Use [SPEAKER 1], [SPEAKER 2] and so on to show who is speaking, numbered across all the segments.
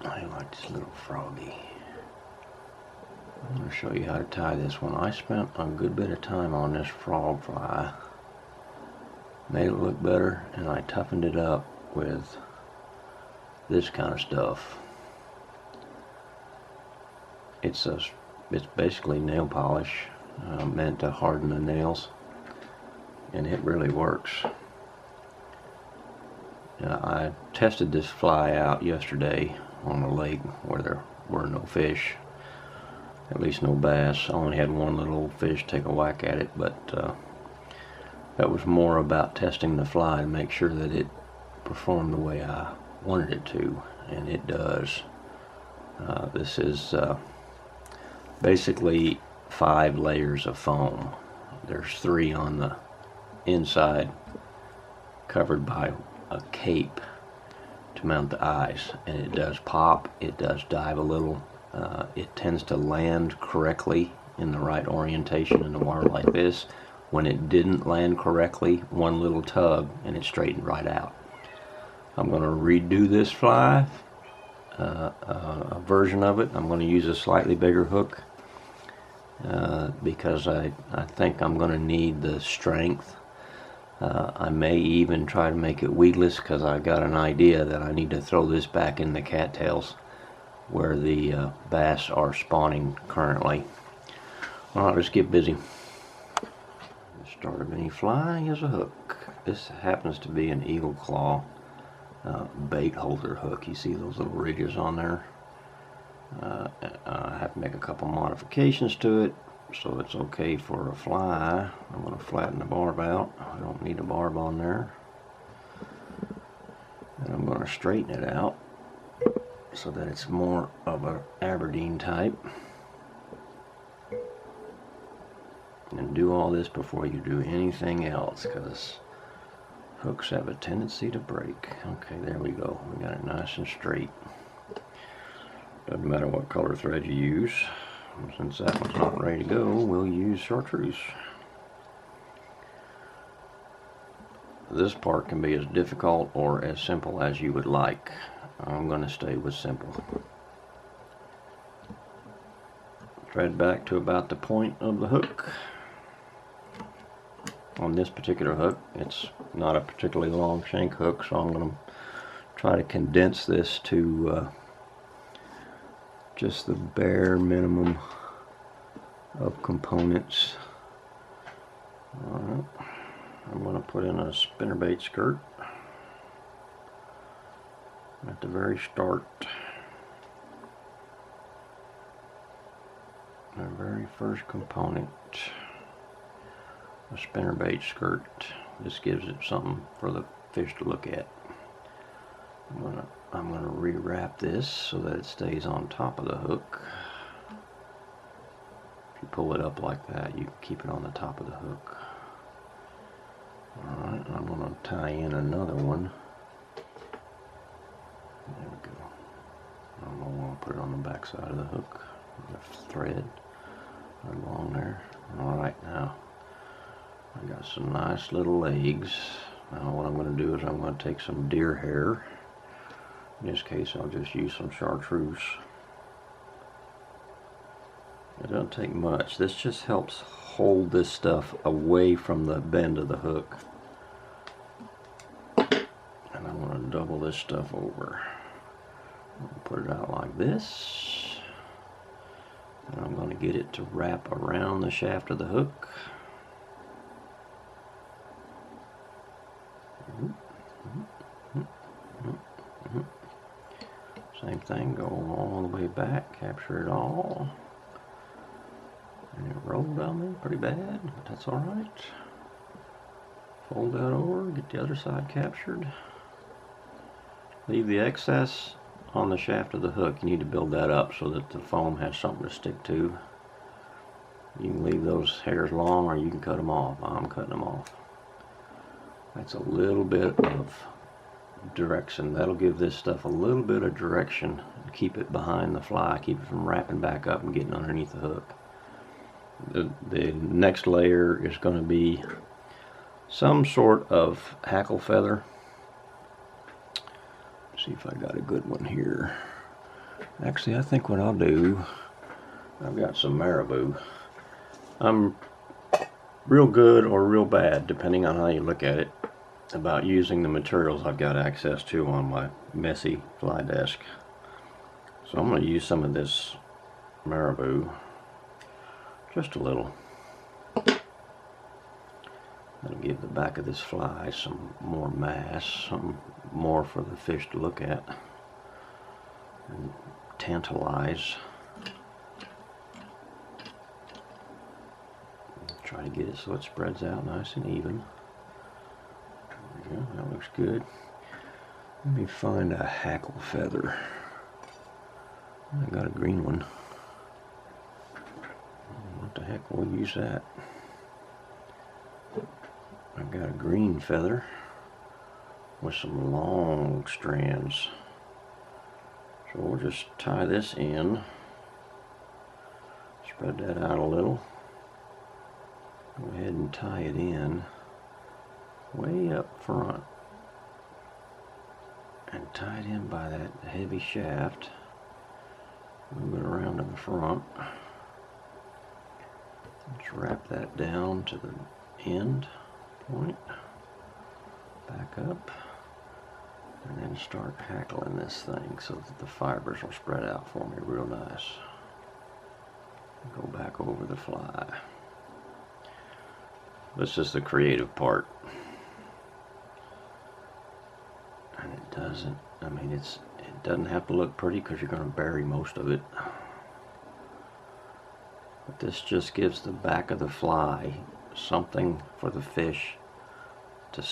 [SPEAKER 1] I like this little froggy. I'm going to show you how to tie this one. I spent a good bit of time on this frog fly. Made it look better, and I toughened it up with this kind of stuff. It's basically nail polish meant to harden the nails, and it really works. I tested this fly out yesterday on a lake where there were no fish, at least no bass. I only had one little old fish take a whack at it, but that was more about testing the fly to make sure that it performed the way I wanted it to, and it does. This is basically 5 layers of foam. There's 3 on the inside, covered by a cape to mount the eyes, and it does pop, it does dive a little, it tends to land correctly in the right orientation in the water like this. When it didn't land correctly, one little tug and it straightened right out. I'm going to redo this fly, a version of it. I'm going to use a slightly bigger hook because I think I'm going to need the strength. I may even try to make it weedless because I got an idea that I need to throw this back in the cattails where the bass are spawning currently. Alright, let's get busy. The start of any fly is a hook. This happens to be an eagle claw bait holder hook. You see those little ridges on there? I have to make a couple modifications to it so it's okay for a fly. I'm going to flatten the barb out. I don't need a barb on there. And I'm going to straighten it out so that it's more of an Aberdeen type. And do all this before you do anything else, because hooks have a tendency to break. Okay, there we go. We got it nice and straight. Doesn't matter what color thread you use. Since that one's not ready to go, we'll use chartreuse. This part can be as difficult or as simple as you would like. I'm going to stay with simple. Thread back to about the point of the hook. On this particular hook, it's not a particularly long shank hook, so I'm going to try to condense this to just the bare minimum of components. Alright, I'm going to put in a spinnerbait skirt at the very start. The very first component, a spinnerbait skirt. This gives it something for the fish to look at. I'm gonna rewrap this so that it stays on top of the hook. If you pull it up like that, you can keep it on the top of the hook. Alright, I'm gonna tie in another one. There we go. I'm gonna put it on the back side of the hook. The thread right along there. Alright, now I got some nice little legs. Now what I'm going to do is I'm going to take some deer hair. In this case I'll just use some chartreuse. It doesn't take much. This just helps hold this stuff away from the bend of the hook. And I'm going to double this stuff over. Put it out like this. And I'm going to get it to wrap around the shaft of the hook. Same thing, go all the way back, capture it all. And it rolled on me pretty bad, but that's alright. Fold that over, get the other side captured. Leave the excess on the shaft of the hook. You need to build that up so that the foam has something to stick to. You can leave those hairs long or you can cut them off. I'm cutting them off. That's a little bit of direction. That'll give this stuff a little bit of direction and keep it behind the fly, keep it from wrapping back up and getting underneath the hook. The next layer is going to be some sort of hackle feather. See if I got a good one here. Actually, I think what I'll do, I've got some marabou. I'm real good or real bad, depending on how you look at it, about using the materials I've got access to on my messy fly desk. So I'm going to use some of this marabou, just a little. That'll give the back of this fly some more mass, some more for the fish to look at and tantalize. Try to get it so it spreads out nice and even. There we go, that looks good. Let me find a hackle feather. I got a green one. What the heck will we use that? I've got a green feather with some long strands. So we'll just tie this in. Spread that out a little. Go ahead and tie it in way up front. And tie it in by that heavy shaft. Move it around to the front. Let's wrap that down to the end point. Back up. And then start hackling this thing so that the fibers will spread out for me real nice. Go back over the fly. This is the creative part. And it doesn't, I mean, it doesn't have to look pretty because you're going to bury most of it. But this just gives the back of the fly something for the fish to,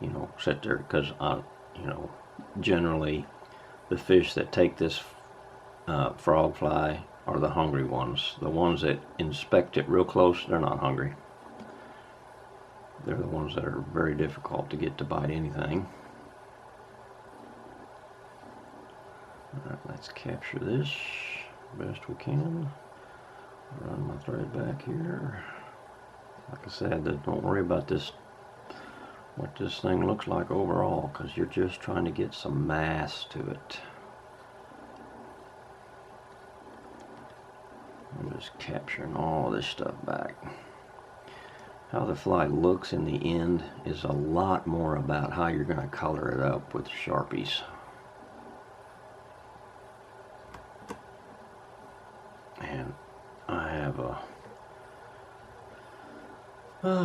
[SPEAKER 1] you know, sit there, because you know, generally the fish that take this frog fly are the hungry ones. The ones that inspect it real close, they're not hungry. They're the ones that are very difficult to get to bite anything. Alright, let's capture this best we can. Run my thread back here. Like I said, don't worry about this, what this thing looks like overall, because you're just trying to get some mass to it. I'm just capturing all this stuff back. How the fly looks in the end is a lot more about how you're going to color it up with Sharpies. And I have a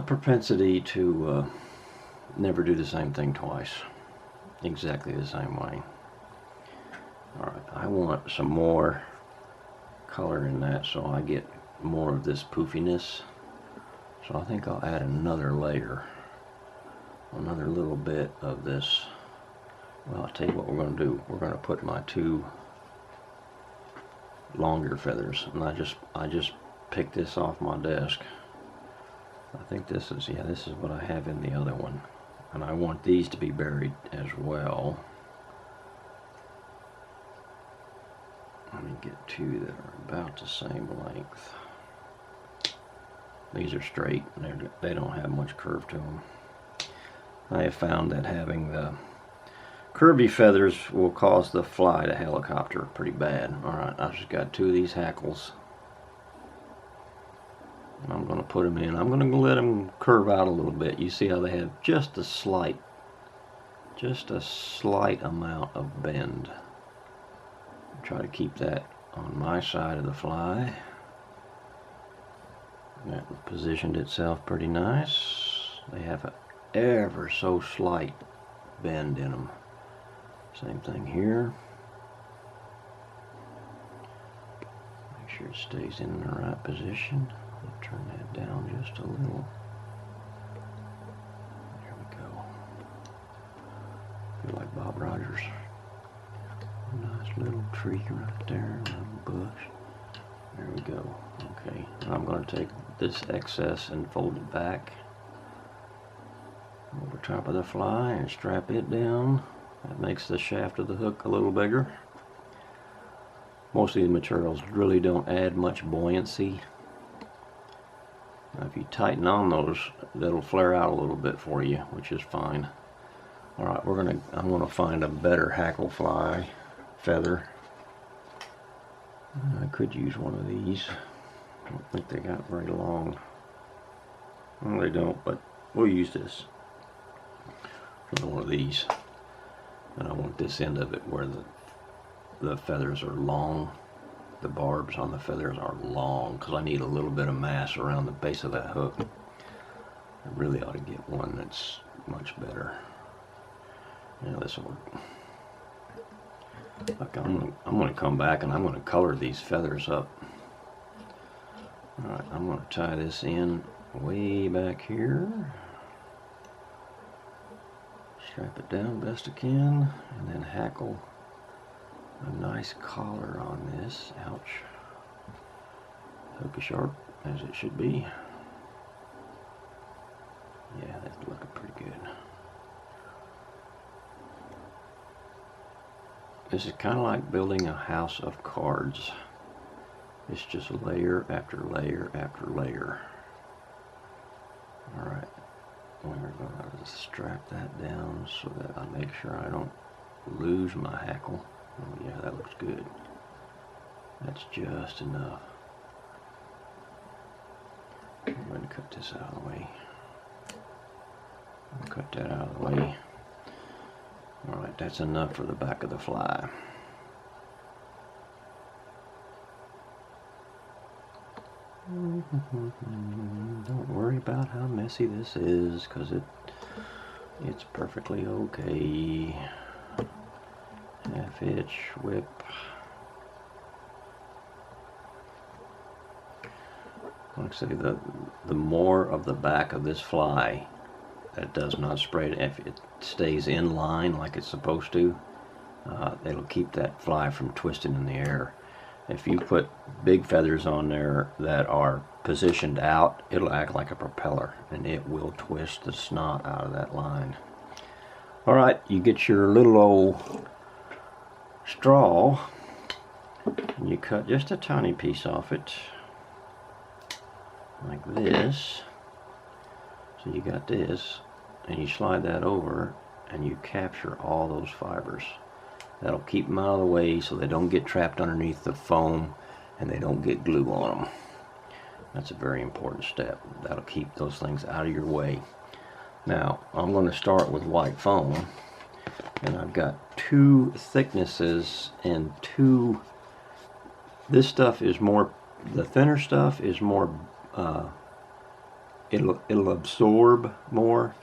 [SPEAKER 1] propensity to never do the same thing twice, exactly the same way. Alright, I want some more color in that so I get more of this poofiness. So I think I'll add another layer, another little bit of this. Well, I'll tell you what we're going to do. We're going to put my two longer feathers, and I just picked this off my desk. I think this is, yeah, this is what I have in the other one, and I want these to be buried as well. Let me get two that are about the same length. These are straight, and they don't have much curve to them. I have found that having the curvy feathers will cause the fly to helicopter pretty bad. Alright, I've just got two of these hackles. I'm going to put them in. I'm going to let them curve out a little bit. You see how they have just a slight amount of bend. Try to keep that on my side of the fly. That positioned itself pretty nice. They have an ever so slight bend in them. Same thing here. Make sure it stays in the right position. Turn that down just a little. There we go. Feel like Bob Rogers. A nice little tree right there, a little bush. There we go. Okay, I'm going to take this excess and fold it back over top of the fly and strap it down. That makes the shaft of the hook a little bigger. Most of these materials really don't add much buoyancy. Now if you tighten on those, that'll flare out a little bit for you, which is fine. Alright, I'm gonna find a better hackle fly feather. I could use one of these. I don't think they got very long. Well, they don't, but we'll use this for one of these. And I want this end of it where the feathers are long. The barbs on the feathers are long because I need a little bit of mass around the base of that hook. I really ought to get one that's much better. Yeah, this will work. Look, I'm gonna come back and I'm gonna color these feathers up. Alright, I'm gonna tie this in way back here. Strap it down best I can, and then hackle a nice collar on this. Ouch. Hook is sharp, as it should be. Yeah, that's looking pretty good. This is kind of like building a house of cards. It's just layer after layer after layer. Alright, we're going to strap that down so that I make sure I don't lose my hackle. Oh yeah, that looks good. That's just enough. I'm going to cut this out of the way. I'll cut that out of the way. Alright, that's enough for the back of the fly. Don't worry about how messy this is, because it's perfectly okay. Half hitch, whip. Like I say, the more of the back of this fly that does not spray, if it stays in line like it's supposed to, it'll keep that fly from twisting in the air. If you put big feathers on there that are positioned out, it'll act like a propeller and it will twist the snot out of that line. Alright, you get your little old straw and you cut just a tiny piece off it like this. So you got this, and you slide that over and you capture all those fibers. That'll keep them out of the way so they don't get trapped underneath the foam and they don't get glue on them. That's a very important step. That'll keep those things out of your way. Now, I'm going to start with white foam, and I've got two thicknesses and two. This stuff is more, the thinner stuff is more, it'll absorb more.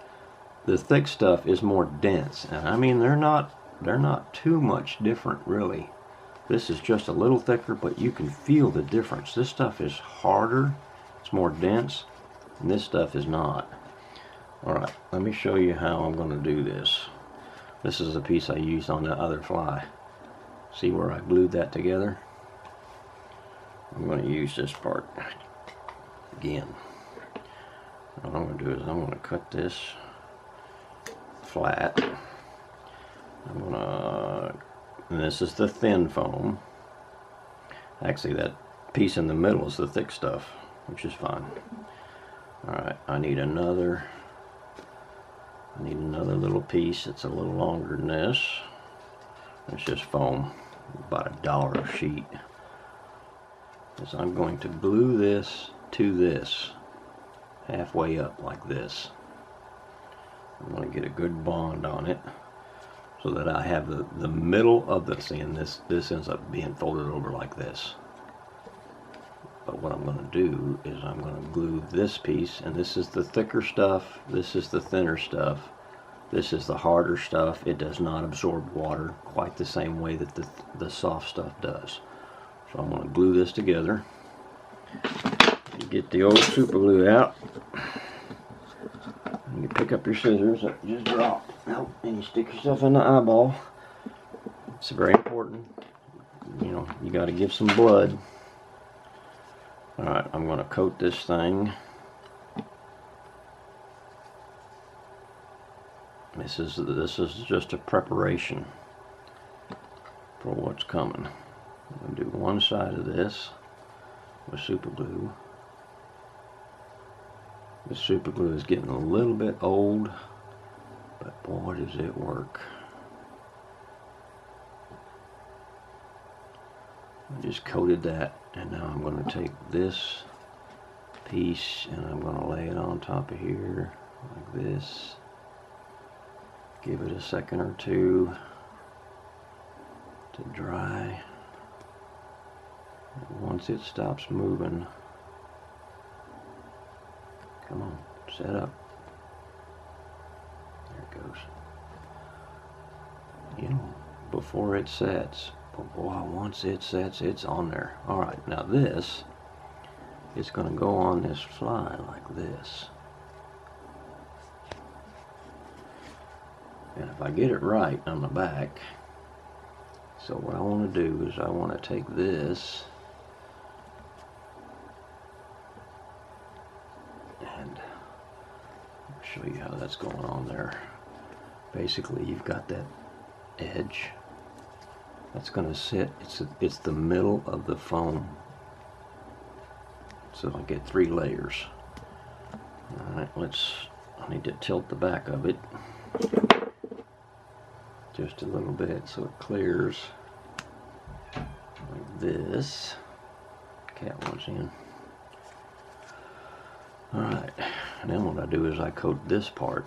[SPEAKER 1] The thick stuff is more dense, and I mean they're not too much different really. This is just a little thicker, but you can feel the difference. This stuff is harder, it's more dense, and this stuff is not. Alright, let me show you how I'm going to do this. This is a piece I used on the other fly. See where I glued that together? I'm going to use this part again. What I'm going to do is I'm going to cut this flat. I'm going to, and this is the thin foam. Actually, that piece in the middle is the thick stuff, which is fine. Alright, I need another little piece that's a little longer than this. It's just foam, about $1 a sheet. Because I'm going to glue this to this, halfway up like this. I'm going to get a good bond on it so that I have the middle of this, and this ends up being folded over like this. But what I'm going to do is I'm going to glue this piece, and this is the thicker stuff, this is the thinner stuff, this is the harder stuff. It does not absorb water quite the same way that the soft stuff does. So I'm going to glue this together. You get the old super glue out, and you pick up your scissors that you just dropped out, and you stick yourself in the eyeball. It's very important. You know, you got to give some blood. Alright, I'm going to coat this thing. This is just a preparation for what's coming. I'm going to do one side of this with super glue. The super glue is getting a little bit old, but boy does it work. I just coated that, and now I'm going to take this piece and I'm going to lay it on top of here like this. Give it a second or two to dry. And once it stops moving, come on, set up. There it goes. You know, before it sets, but boy, once it sets, it's on there. Alright, now this is going to go on this fly like this. And if I get it right on the back, so what I want to do is I want to take this and show you how that's going on there. Basically, you've got that edge that's going to sit, it's the middle of the foam, so I get 3 layers. Alright, I need to tilt the back of it just a little bit so it clears like this. Cat wants in. Alright, and then what I do is I coat this part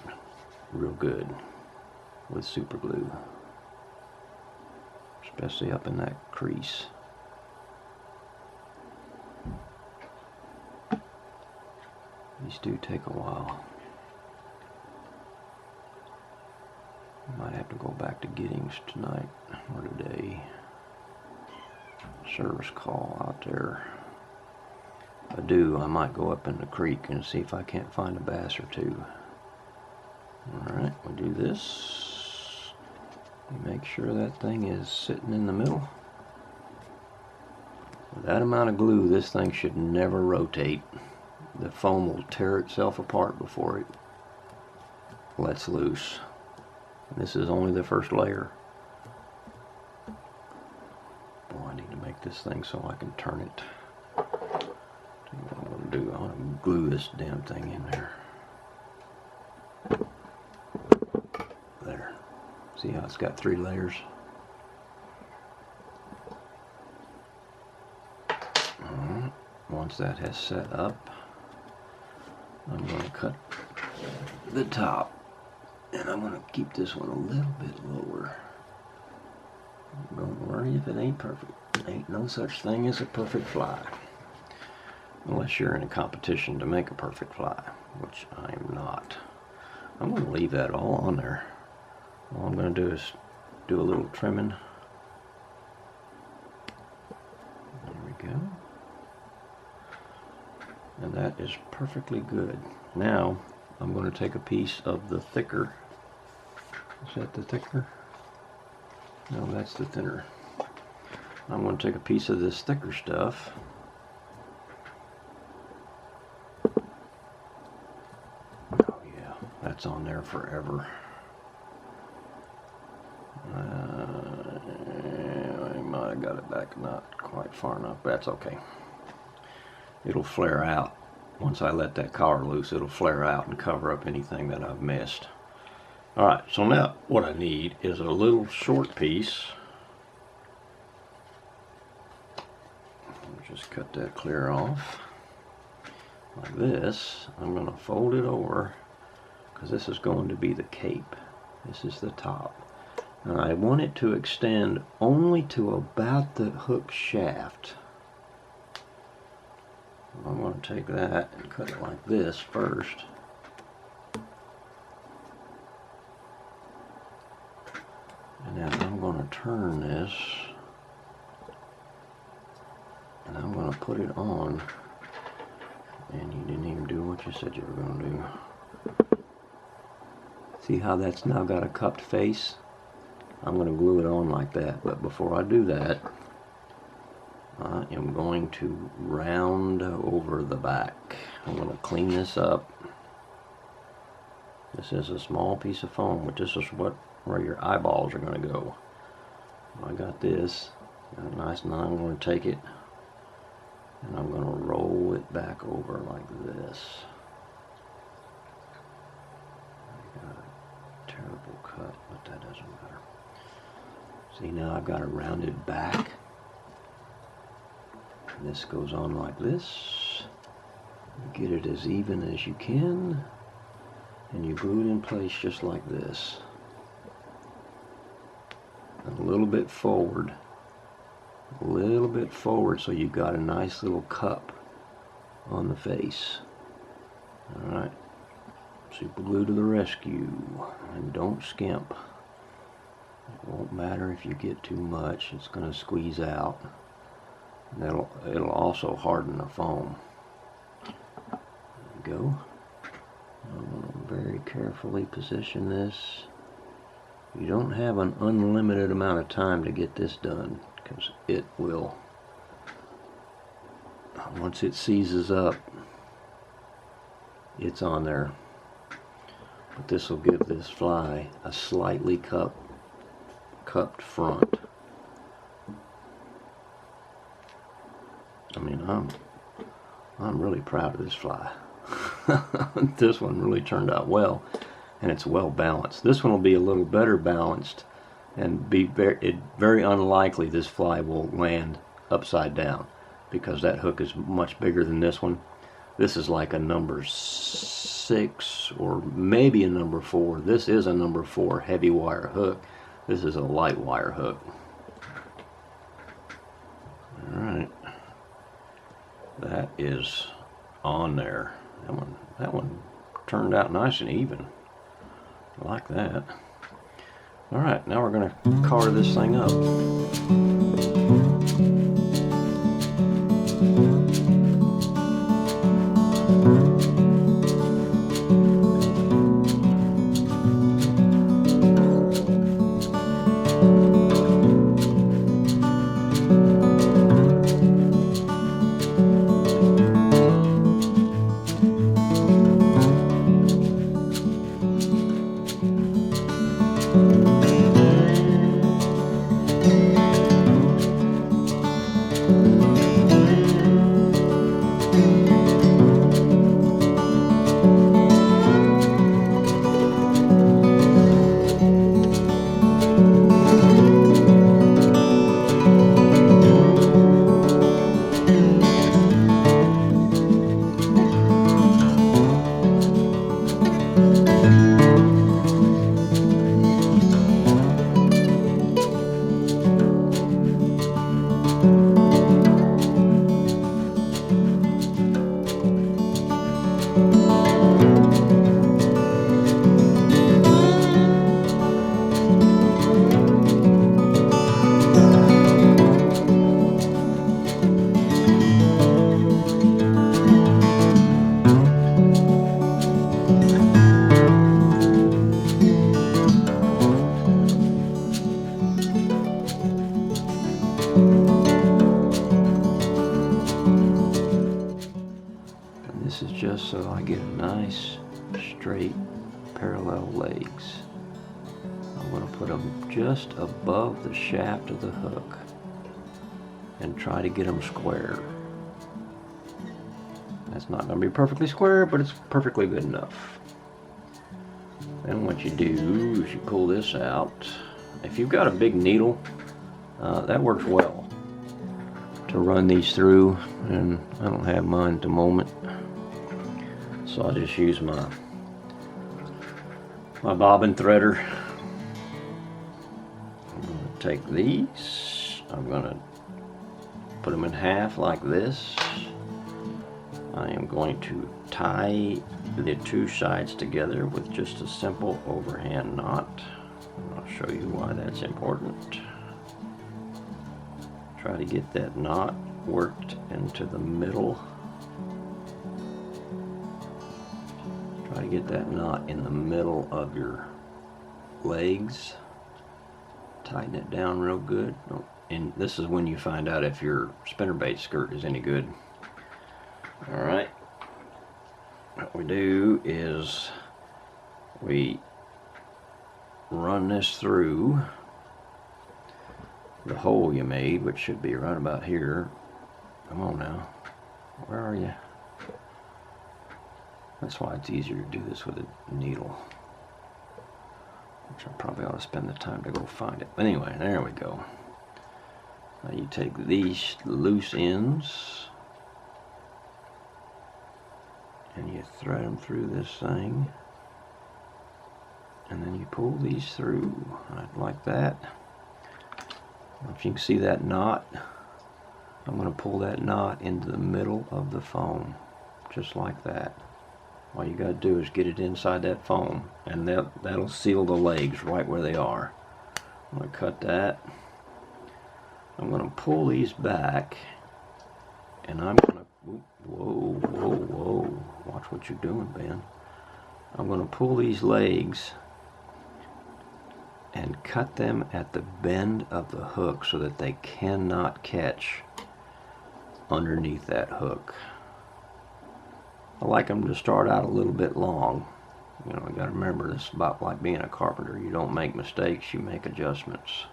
[SPEAKER 1] real good with super glue, especially up in that crease. These do take a while. Might have to go back to Giddings tonight or today. Service call out there. If I do, I might go up in the creek and see if I can't find a bass or two. Alright, we do this. We make sure that thing is sitting in the middle. With that amount of glue, this thing should never rotate. The foam will tear itself apart before it lets loose. This is only the first layer. Boy, I need to make this thing so I can turn it. What I'm going to do, I'm going to glue this damn thing in there. There. See how it's got 3 layers? Once that has set up, I'm going to cut the top. And I'm going to keep this one a little bit lower. Don't worry if it ain't perfect. Ain't no such thing as a perfect fly. Unless you're in a competition to make a perfect fly, which I am not. I'm going to leave that all on there. All I'm going to do is do a little trimming. There we go. And that is perfectly good. Now, I'm going to take a piece of the thicker. Is that the thicker? No, that's the thinner. I'm going to take a piece of this thicker stuff. Oh yeah, that's on there forever. I might have got it back not quite far enough, but that's okay. It'll flare out. Once I let that collar loose, it'll flare out and cover up anything that I've missed. Alright, so now what I need is a little short piece. Just cut that clear off. Like this. I'm going to fold it over because this is going to be the cape. This is the top. And I want it to extend only to about the hook shaft. I'm going to take that and cut it like this first. And then I'm going to turn this and I'm going to put it on. And you didn't even do what you said you were going to do. See how that's now got a cupped face? I'm going to glue it on like that, but before I do that, I am going to round over the back. I'm going to clean this up. This is a small piece of foam, but this is where your eyeballs are going to go. I got this, got a nice, now I'm going to take it and I'm going to roll it back over like this. I got a terrible cut, but that doesn't matter. See, now I've got a rounded back. This goes on like this. You get it as even as you can, and you glue it in place just like this. A little bit forward. A little bit forward so you've got a nice little cup on the face. Alright. Super glue to the rescue. And don't skimp. It won't matter if you get too much. It's going to squeeze out. And it'll also harden the foam. There you go. I'm going to very carefully position this. You don't have an unlimited amount of time to get this done, because it will, once it seizes up, it's on there. But this will give this fly a slightly cupped front. I mean, I'm really proud of this fly. This one really turned out well, and it's well balanced. This one will be a little better balanced, and be very unlikely this fly will land upside down, because that hook is much bigger than this one. This is like a number 6 or maybe a number 4. This is a number 4 heavy wire hook. This is a light wire hook. Alright. That is on there. That one turned out nice and even. I like that. Alright, now we're going to carve this thing up. This is just so I get nice, straight, parallel legs. I'm going to put them just above the shaft of the hook and try to get them square. That's not going to be perfectly square, but it's perfectly good enough. Then what you do is you pull this out. If you've got a big needle, that works well to run these through, and I don't have mine at the moment. So I'll just use my bobbin threader. I'm going to take these, I'm going to put them in half like this. I am going to tie the two sides together with just a simple overhand knot. I'll show you why that's important. Try to get that knot worked into the middle. Try to get that knot in the middle of your legs. Tighten it down real good. And this is when you find out if your spinnerbait skirt is any good. Alright. What we do is we run this through the hole you made, which should be right about here. Come on now. Where are you? That's why it's easier to do this with a needle, which I probably ought to spend the time to go find it. But anyway, there we go. Now you take these loose ends and you thread them through this thing, and then you pull these through right like that. If you can see that knot, I'm going to pull that knot into the middle of the foam, just like that. All you got to do is get it inside that foam, and that'll seal the legs right where they are. I'm going to cut that. I'm going to pull these back, and I'm going to, whoa, whoa, whoa, watch what you're doing, Ben. I'm going to pull these legs and cut them at the bend of the hook so that they cannot catch underneath that hook. I like them to start out a little bit long. You know, you got to remember, this is about like being a carpenter. You don't make mistakes, you make adjustments.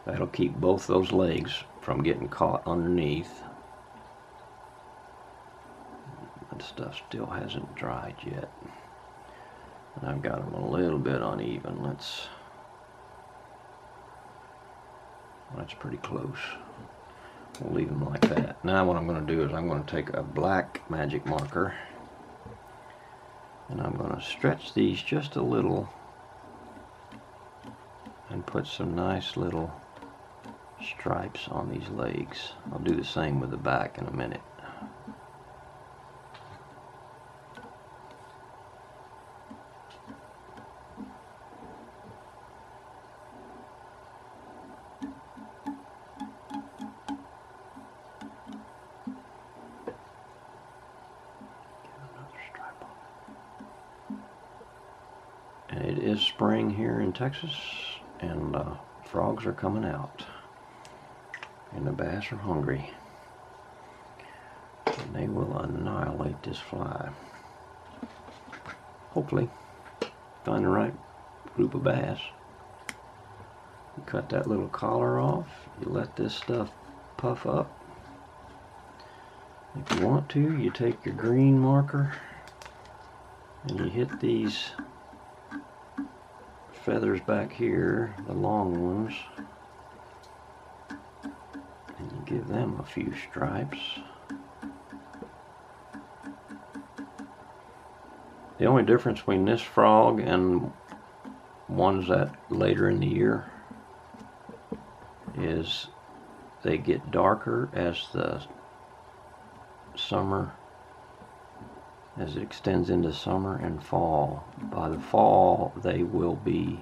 [SPEAKER 1] That'll keep both those legs from getting caught underneath. That stuff still hasn't dried yet. And I've got them a little bit uneven. That's pretty close. We'll leave them like that. Now what I'm going to do is I'm going to take a black magic marker and I'm going to stretch these just a little and put some nice little stripes on these legs. I'll do the same with the back in a minute. And it is spring here in Texas, and frogs are coming out, and the bass are hungry, and they will annihilate this fly. Hopefully, find the right group of bass. You cut that little collar off, you let this stuff puff up. If you want to, you take your green marker and you hit these feathers back here, the long ones, and you give them a few stripes. The only difference between this frog and ones that later in the year is they get darker as the summer, as it extends into summer and fall. By the fall, they will be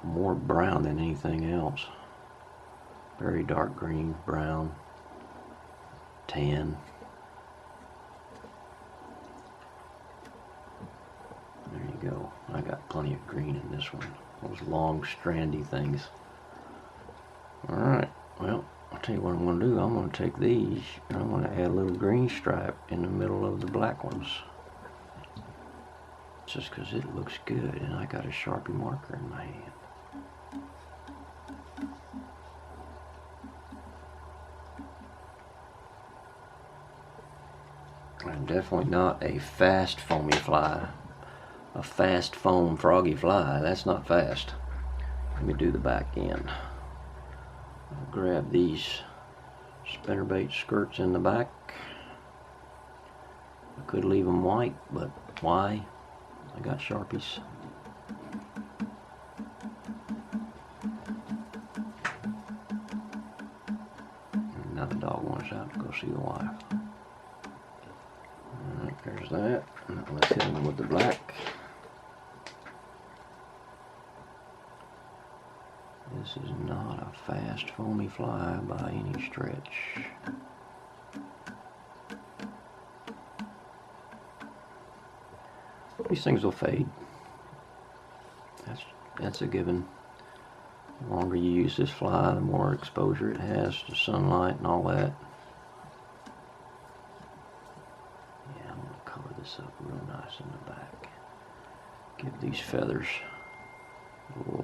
[SPEAKER 1] more brown than anything else. Very dark green, brown, tan. There you go. I got plenty of green in this one. Those long, strandy things. Alright, well, I'll tell you what I'm going to do. I'm going to take these and I'm going to add a little green stripe in the middle of the black ones. Just because it looks good, and I got a Sharpie marker in my hand. I'm definitely not a fast foamy fly. A fast foam froggy fly. That's not fast. Let me do the back end. I'll grab these spinnerbait skirts in the back. I could leave them white, but why? I got Sharpies. And now the dog wants out to go see the wife. Alright, there's that. Now let's hit him with the black. This is not a fast foamy fly by any stretch. These things will fade. That's a given. The longer you use this fly, the more exposure it has to sunlight and all that. Yeah, I'm going to cover this up real nice in the back. Give these feathers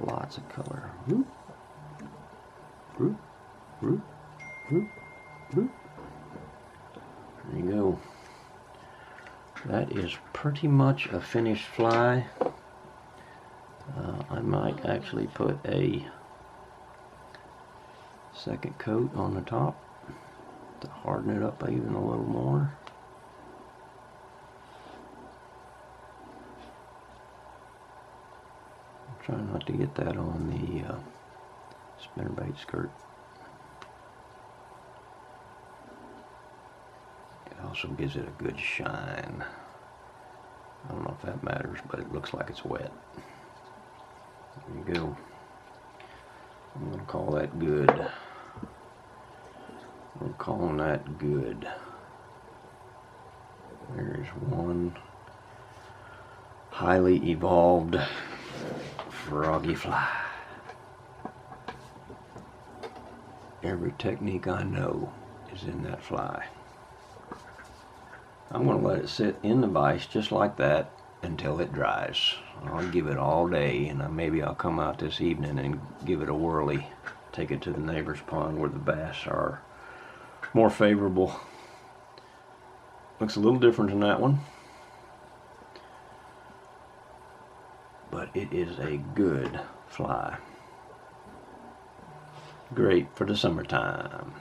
[SPEAKER 1] lots of color. Whoop, whoop, whoop, whoop, whoop. There you go. That is pretty much a finished fly. I might actually put a second coat on the top to harden it up even a little more. Try not to get that on the spinnerbait skirt. It also gives it a good shine. I don't know if that matters, but it looks like it's wet. There you go. I'm going to call that good. I'm calling that good. There's one highly evolved froggy fly. Every technique I know is in that fly. I'm going to let it sit in the vise just like that until it dries. I'll give it all day, and maybe I'll come out this evening and give it a whirly. Take it to the neighbor's pond where the bass are more favorable. Looks a little different than that one, but it is a good fly. Great for the summertime.